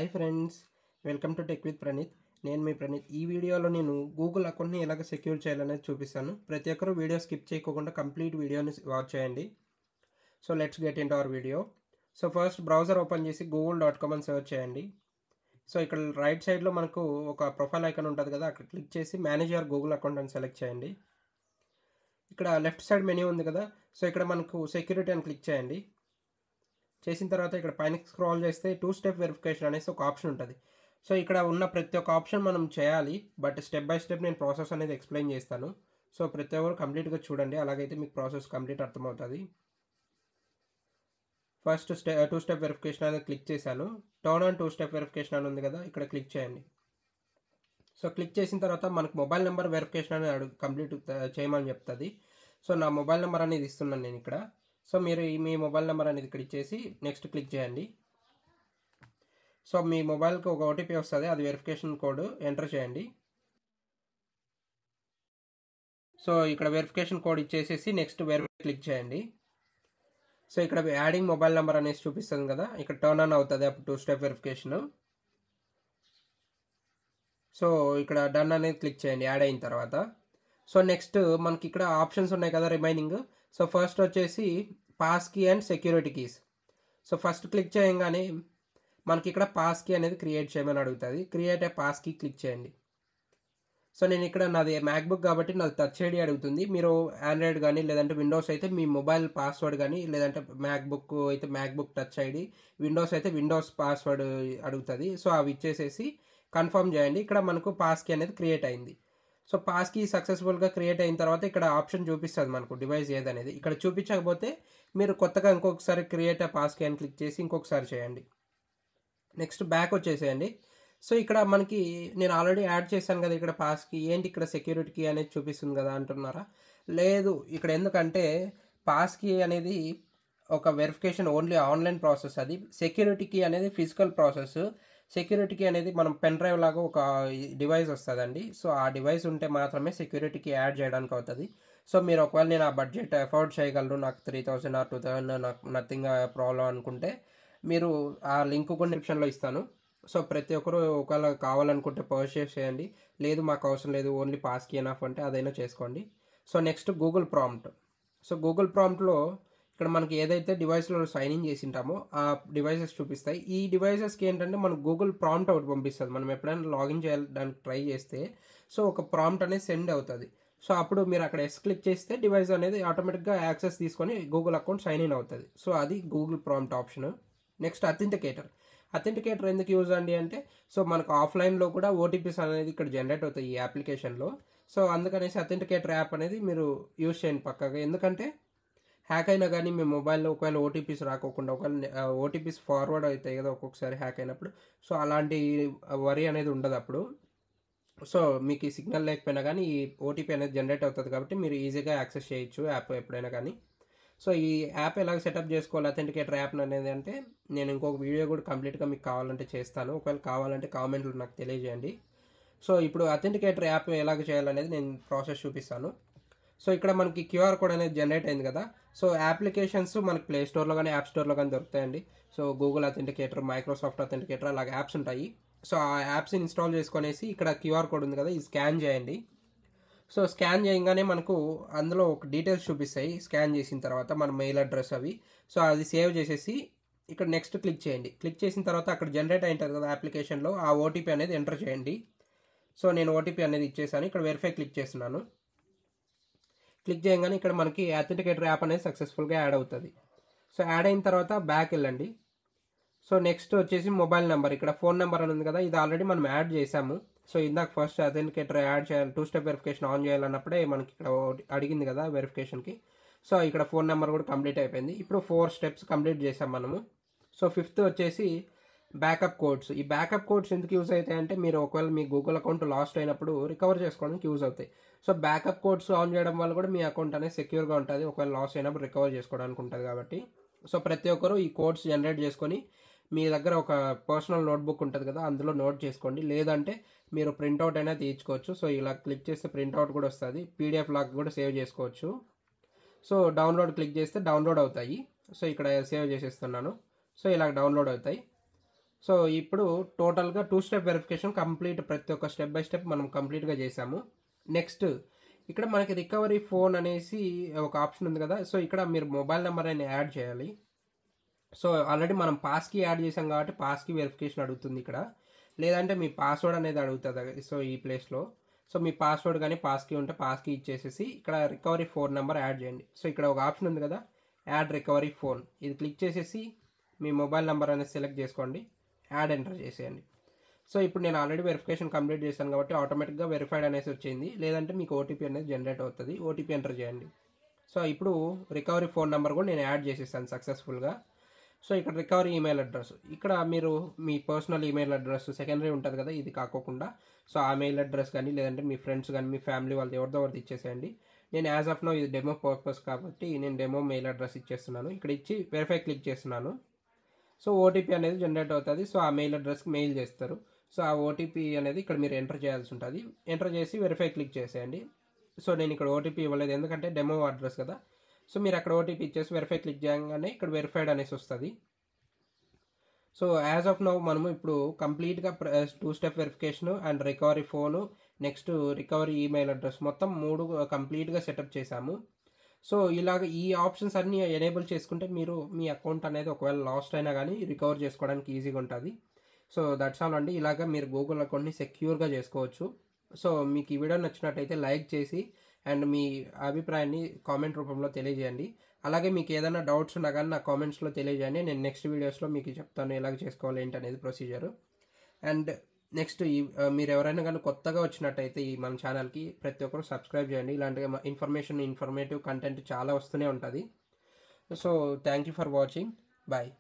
Hi friends, welcome to tech with Praneeth. నేను మీ ప్రణీత్. ఈ వీడియోలో నేను గూగుల్ అకౌంట్ని ఎలాగ సెక్యూర్ చేయాలనేది చూపిస్తాను. ప్రతి ఒక్కరు వీడియో స్కిప్ చేయకుండా కంప్లీట్ వీడియోని వాచ్ చేయండి. So let's get in to our video. So first browser open చేసి google.com అని సెర్చ్ చేయండి. సో ఇక్కడ రైట్ సైడ్లో మనకు ఒక ప్రొఫైల్ ఐకాన్ ఉంటుంది కదా, అక్కడ క్లిక్ చేసి మేనేజ్ యువర్ గూగుల్ అకౌంట్ అని సెలెక్ట్ చేయండి. ఇక్కడ లెఫ్ట్ సైడ్ మెనూ ఉంది కదా, సో ఇక్కడ మనకు సెక్యూరిటీ అని క్లిక్ చేయండి. చేసిన తర్వాత ఇక్కడ పైన స్క్రాల్ చేస్తే 2-స్టెప్ వెరిఫికేషన్ అనేసి ఒక ఆప్షన్ ఉంటుంది. సో ఇక్కడ ఉన్న ప్రతి ఒక్క ఆప్షన్ మనం చేయాలి, బట్ స్టెప్ బై స్టెప్ నేను ప్రాసెస్ అనేది ఎక్స్ప్లెయిన్ చేస్తాను. సో ప్రతి ఒక్కరు కంప్లీట్గా చూడండి, అలాగైతే మీకు ప్రాసెస్ కంప్లీట్ అర్థమవుతుంది. ఫస్ట్ 2-స్టెప్ వెరిఫికేషన్ అనేది క్లిక్ చేశాను. టర్న్ ఆన్ 2-స్టెప్ వెరిఫికేషన్ అని ఉంది కదా, ఇక్కడ క్లిక్ చేయండి. సో క్లిక్ చేసిన తర్వాత మనకు మొబైల్ నెంబర్ వెరిఫికేషన్ అనేది కంప్లీట్ చేయమని చెప్తుంది. సో నా మొబైల్ నెంబర్ అనేది ఇస్తున్నాను నేను ఇక్కడ. సో మీరు మీ మొబైల్ నెంబర్ అనేది ఇక్కడ ఇచ్చేసి నెక్స్ట్ క్లిక్ చేయండి. సో మీ మొబైల్కి ఒక ఓటీపీ వస్తుంది, అది వెరిఫికేషన్ కోడ్ ఎంటర్ చేయండి. సో ఇక్కడ వెరిఫికేషన్ కోడ్ ఇచ్చేసేసి నెక్స్ట్ వెరిఫై క్లిక్ చేయండి. సో ఇక్కడ యాడింగ్ మొబైల్ నెంబర్ అనేసి చూపిస్తుంది కదా, ఇక్కడ టర్న్ ఆన్ అవుతుంది అప్పుడు 2-స్టెప్ వెరిఫికేషన్. సో ఇక్కడ డన్ అనేది క్లిక్ చేయండి యాడ్ అయిన తర్వాత. సో నెక్స్ట్ మనకి ఇక్కడ ఆప్షన్స్ ఉన్నాయి కదా రిమైనింగ్. సో ఫస్ట్ వచ్చేసి pass key and security keys. So first click చేయగానే మనకి ఇక్కడ పాస్ కీ అనేది క్రియేట్ చేయమని అడుగుతుంది. Create a pass key click చేయండి. సో నేను ఇక్కడ నాది మ్యాక్బుక్ కాబట్టి నాది టచ్ ఐడి అడుగుతుంది. మీరు ఆండ్రాయిడ్ కానీ లేదంటే విండోస్ అయితే మీ మొబైల్ పాస్వర్డ్ కానీ, లేదంటే మ్యాక్బుక్ అయితే మ్యాక్బుక్ టచ్ ఐడి, విండోస్ అయితే విండోస్ పాస్వర్డ్ అడుగుతుంది. సో అవి ఇచ్చేసేసి కన్ఫర్మ్ చేయండి. ఇక్కడ మనకు పాస్ కీ అనేది క్రియేట్ అయింది. సో పాస్ కీ సక్సెస్ఫుల్గా క్రియేట్ అయిన తర్వాత ఇక్కడ ఆప్షన్ చూపిస్తుంది మనకు డివైస్ ఏదనేది. ఇక్కడ చూపించకపోతే మీరు కొత్తగా ఇంకొకసారి క్రియేట్ ఆ పాస్ కీ అని క్లిక్ చేసి ఇంకొకసారి చేయండి. నెక్స్ట్ బ్యాక్ వచ్చేసేయండి. సో ఇక్కడ మనకి నేను ఆల్రెడీ యాడ్ చేశాను కదా ఇక్కడ పాస్ కీ, ఏంటి ఇక్కడ సెక్యూరిటీ కీ అనేది చూపిస్తుంది కదా అంటున్నారా? లేదు, ఇక్కడ ఎందుకంటే పాస్ కీ అనేది ఒక వెరిఫికేషన్ ఓన్లీ ఆన్లైన్ ప్రాసెస్, అది సెక్యూరిటీ కీ అనేది ఫిజికల్ ప్రాసెస్. సెక్యూరిటీ కీ అనేది మనం పెన్ డ్రైవ్ లాగా ఒక డివైస్ వస్తుందండి. సో ఆ డివైస్ ఉంటే మాత్రమే సెక్యూరిటీ కీ యాడ్ చేయడానికి అవుతుంది. సో మీరు ఒకవేళ నేను ఆ బడ్జెట్ అఫోర్డ్ చేయగలరు, నాకు 3000 ఆర్ 2000 నాకు నథింగ్ ప్రాబ్లం అనుకుంటే మీరు ఆ లింక్ కూడా డిస్క్రిప్షన్లో ఇస్తాను. సో ప్రతి ఒక్కరు ఒకవేళ కావాలనుకుంటే పర్చేస్ చేయండి. లేదు మాకు అవసరం లేదు, ఓన్లీ పాస్ కీ ఎనఫ్ అంటే అదైనా చేసుకోండి. So next Google prompt. So Google ప్రాంప్ట్లో ఇక్కడ మనకి ఏదైతే డివైస్లో సైన్ ఇన్ చేసి ఉంటామో ఆ డివైసెస్ చూపిస్తాయి. ఈ డివైసెస్కి ఏంటంటే మనకు గూగుల్ ప్రాంప్ట్ ఒకటి పంపిస్తుంది. మనం ఎప్పుడైనా లాగిన్ చేయడానికి ట్రై చేస్తే సో ఒక ప్రాంప్ట్ అనేది సెండ్ అవుతుంది. సో అప్పుడు మీరు అక్కడ ఎస్ క్లిక్ చేస్తే డివైస్ అనేది ఆటోమేటిక్గా యాక్సెస్ తీసుకొని గూగుల్ అకౌంట్ సైన్ ఇన్ అవుతుంది. సో అది Google prompt option. Next authenticator. Authenticator ఎందుకు యూజ్ అండి అంటే, సో మనకు ఆఫ్లైన్లో కూడా ఓటీపీస్ అనేది ఇక్కడ జనరేట్ అవుతాయి ఈ అప్లికేషన్లో. సో అందుకనేసి అథెంటికేటర్ యాప్ అనేది మీరు యూజ్ చేయండి పక్కగా. ఎందుకంటే హ్యాక్ అయినా కానీ మీ మొబైల్లో ఒకవేళ ఓటీపీస్ రాకోకుండా, ఒకవేళ ఓటీపీస్ ఫార్వర్డ్ అవుతాయి కదా ఒక్కొక్కసారి హ్యాక్ అయినప్పుడు, సో అలాంటి వరి అనేది ఉండదు అప్పుడు. సో మీకు ఈ సిగ్నల్ లేకపోయినా కానీ ఈ ఓటీపీ అనేది జనరేట్ అవుతుంది కాబట్టి మీరు ఈజీగా యాక్సెస్ చేయొచ్చు యాప్ ఎప్పుడైనా కానీ. సో ఈ యాప్ ఎలాగ సెటప్ చేసుకోవాలి అథెంటికేటర్ యాప్ అనేది అంటే నేను ఇంకొక వీడియో కూడా కంప్లీట్గా మీకు కావాలంటే చేస్తాను. ఒకవేళ కావాలంటే కామెంట్లు నాకు తెలియజేయండి. సో ఇప్పుడు అథెంటికేటర్ యాప్ ఎలాగ చేయాలనేది నేను ప్రాసెస్ చూపిస్తాను. సో ఇక్కడ మనకి క్యూఆర్ కోడ్ అనేది జనరేట్ అయింది కదా. సో అప్లికేషన్స్ మనకి ప్లే స్టోర్లో కానీ యాప్ స్టోర్లో కానీ దొరుకుతాయండి. So Google authenticator, Microsoft authenticator అలాగే యాప్స్ ఉంటాయి. సో ఆ యాప్స్ ఇన్స్టాల్ చేసుకునేసి ఇక్కడ క్యూఆర్ కోడ్ ఉంది కదా, ఇది స్కాన్ చేయండి. సో స్కాన్ చేయగానే మనకు అందులో ఒక డీటెయిల్స్ చూపిస్తాయి. స్కాన్ చేసిన తర్వాత మన మెయిల్ అడ్రస్ అవి. సో అది సేవ్ చేసేసి ఇక్కడ నెక్స్ట్ క్లిక్ చేయండి. క్లిక్ చేసిన తర్వాత అక్కడ జనరేట్ అయింటుంది కదా అప్లికేషన్లో, ఆ ఓటీపీ అనేది ఎంటర్ చేయండి. సో నేను ఓటీపీ అనేది ఇచ్చేసాను. ఇక్కడ వెరిఫై క్లిక్ చేస్తున్నాను. క్లిక్ చేయగానే ఇక్కడ మనకి అథెంటికేటర్ యాప్ అనేది సక్సెస్ఫుల్గా యాడ్ అవుతుంది. సో యాడ్ అయిన తర్వాత బ్యాక్ వెళ్ళండి. సో నెక్స్ట్ వచ్చేసి మొబైల్ నెంబర్. ఇక్కడ ఫోన్ నెంబర్ అని ఉంది కదా, ఇది ఆల్రెడీ మనం యాడ్ చేసాము. సో ఇందాక ఫస్ట్ అథెంటికేటర్ యాడ్ చేయాలి, 2-స్టెప్ వెరిఫికేషన్ ఆన్ చేయాలన్నప్పుడే మనకి ఇక్కడ అడిగింది కదా వెరిఫికేషన్కి. సో ఇక్కడ ఫోన్ నెంబర్ కూడా కంప్లీట్ అయిపోయింది. ఇప్పుడు 4 స్టెప్స్ కంప్లీట్ చేసాం మనము. సో 5th వచ్చేసి బ్యాకప్ కోడ్స్. ఈ బ్యాకప్ కోడ్స్ ఎందుకు యూజ్ అవుతాయి అంటే మీరు ఒకవేళ మీ గూగుల్ అకౌంట్ లాస్ట్ అయినప్పుడు రికవర్ చేసుకోవడానికి యూజ్ అవుతాయి. సో బ్యాకప్ కోడ్స్ ఆన్ చేయడం వల్ల కూడా మీ అకౌంట్ అనేది సెక్యూర్గా ఉంటుంది, ఒకవేళ లాస్ అయినప్పుడు రికవర్ చేసుకోవడానికి ఉంటుంది కాబట్టి. సో ప్రతి ఒక్కరు ఈ కోడ్స్ జనరేట్ చేసుకొని మీ దగ్గర ఒక పర్సనల్ నోట్బుక్ ఉంటుంది కదా, అందులో నోట్ చేసుకోండి. లేదంటే మీరు ప్రింట్అవుట్ అయినా తీయించుకోవచ్చు. సో ఇలా క్లిక్ చేస్తే ప్రింట్అవుట్ కూడా వస్తుంది, పీడిఎఫ్ లాగా కూడా సేవ్ చేసుకోవచ్చు. సో డౌన్లోడ్ క్లిక్ చేస్తే డౌన్లోడ్ అవుతాయి. సో ఇక్కడ సేవ్ చేసేస్తున్నాను. సో ఇలా డౌన్లోడ్ అవుతాయి. సో ఇప్పుడు టోటల్గా 2 స్టెప్ వెరిఫికేషన్ కంప్లీట్, ప్రతి ఒక్క స్టెప్ బై స్టెప్ మనం కంప్లీట్గా చేసాము. నెక్స్ట్ ఇక్కడ మనకి రికవరీ ఫోన్ అనేసి ఒక ఆప్షన్ ఉంది కదా. సో ఇక్కడ మీరు మొబైల్ నెంబర్ అని యాడ్ చేయాలి. సో ఆల్రెడీ మనం పాస్కి యాడ్ చేసాం కాబట్టి పాస్కి వెరిఫికేషన్ అడుగుతుంది ఇక్కడ, లేదంటే మీ పాస్వర్డ్ అనేది అడుగుతుంది. సో ఈ ప్లేస్లో సో మీ పాస్వర్డ్ కానీ పాస్కి ఉంటే పాస్కి ఇచ్చేసేసి ఇక్కడ రికవరీ ఫోన్ నెంబర్ యాడ్ చేయండి. సో ఇక్కడ ఒక ఆప్షన్ ఉంది కదా, యాడ్ రికవరీ ఫోన్, ఇది క్లిక్ చేసేసి మీ మొబైల్ నెంబర్ అనేది సెలెక్ట్ చేసుకోండి, యాడ్ ఎంటర్ చేసేయండి. సో ఇప్పుడు నేను ఆల్రెడీ వెరిఫికేషన్ కంప్లీట్ చేశాను కాబట్టి ఆటోమేటిక్గా వెరిఫైడ్ అనేసి వచ్చింది, లేదంటే మీకు ఓటీపీ అనేది జనరేట్ అవుతుంది, ఓటీపీ ఎంటర్ చేయండి. సో ఇప్పుడు రికవరీ ఫోన్ నెంబర్ కూడా నేను యాడ్ చేసేసాను సక్సెస్ఫుల్గా. సో ఇక్కడ రికవరీ ఈమెయిల్ అడ్రస్, ఇక్కడ మీరు మీ పర్సనల్ ఈమెయిల్ అడ్రస్ సెకండరీ ఉంటుంది కదా, ఇది కాకోకుండా సో ఆ మెయిల్ అడ్రస్ కానీ లేదంటే మీ ఫ్రెండ్స్ కానీ మీ ఫ్యామిలీ వాళ్ళది ఎవరిదో ఒకటి ఇచ్చేసేయండి. నేను యాజ్ ఆఫ్ నో ఇది డెమో పర్పస్ కాబట్టి నేను డెమో మెయిల్ అడ్రస్ ఇచ్చేస్తున్నాను. ఇక్కడ ఇచ్చి వెరిఫై క్లిక్ చేస్తున్నాను. సో ఓటీపీ అనేది జనరేట్ అవుతుంది. సో ఆ మెయిల్ అడ్రస్కి మెయిల్ చేస్తారు. సో ఆ ఓటీపీ అనేది ఇక్కడ మీరు ఎంటర్ చేయాల్సి ఉంటుంది. ఎంటర్ చేసి వెరిఫై క్లిక్ చేసేయండి. సో నేను ఇక్కడ ఓటీపీ ఇవ్వలేదు ఎందుకంటే డెమో అడ్రస్ కదా. సో మీరు అక్కడ ఓటీపీ ఇచ్చేసి వెరిఫై క్లిక్ చేయగానే ఇక్కడ వెరిఫైడ్ అనేసి వస్తుంది. సో యాజ్ ఆఫ్ నౌ మనము ఇప్పుడు కంప్లీట్గా 2 step verification and recovery phone, next recovery email address, మొత్తం 3 కంప్లీట్గా సెటప్ చేశాము. సో ఇలాగ ఈ ఆప్షన్స్ అన్నీ ఎనేబుల్ చేసుకుంటే మీరు మీ అకౌంట్ అనేది ఒకవేళ లాస్ట్ అయినా కానీ రికవర్ చేసుకోవడానికి ఈజీగా ఉంటుంది. సో దట్స్ ఆల్ అండి. ఇలాగ మీరు గూగుల్ అకౌంట్ని సెక్యూర్గా చేసుకోవచ్చు. సో మీకు ఈ వీడియో నచ్చినట్టయితే లైక్ చేసి అండ్ మీ అభిప్రాయాన్ని కామెంట్ రూపంలో తెలియజేయండి. అలాగే మీకు ఏదైనా డౌట్స్ ఉన్నా కానీ నా కామెంట్స్లో తెలియజేయండి. నేను నెక్స్ట్ వీడియోస్లో మీకు చెప్తాను ఎలాగ చేసుకోవాలి ఏంటి అనేది ప్రొసీజరు. అండ్ నెక్స్ట్ మీరు ఎవరైనా కానీ కొత్తగా వచ్చినట్టయితే ఈ మన ఛానల్కి ప్రతి ఒక్కరు సబ్స్క్రైబ్ చేయండి. ఇలాంటి ఇన్ఫర్మేటివ్ కంటెంట్ చాలా వస్తూనే ఉంటుంది. So thank you for watching. Bye.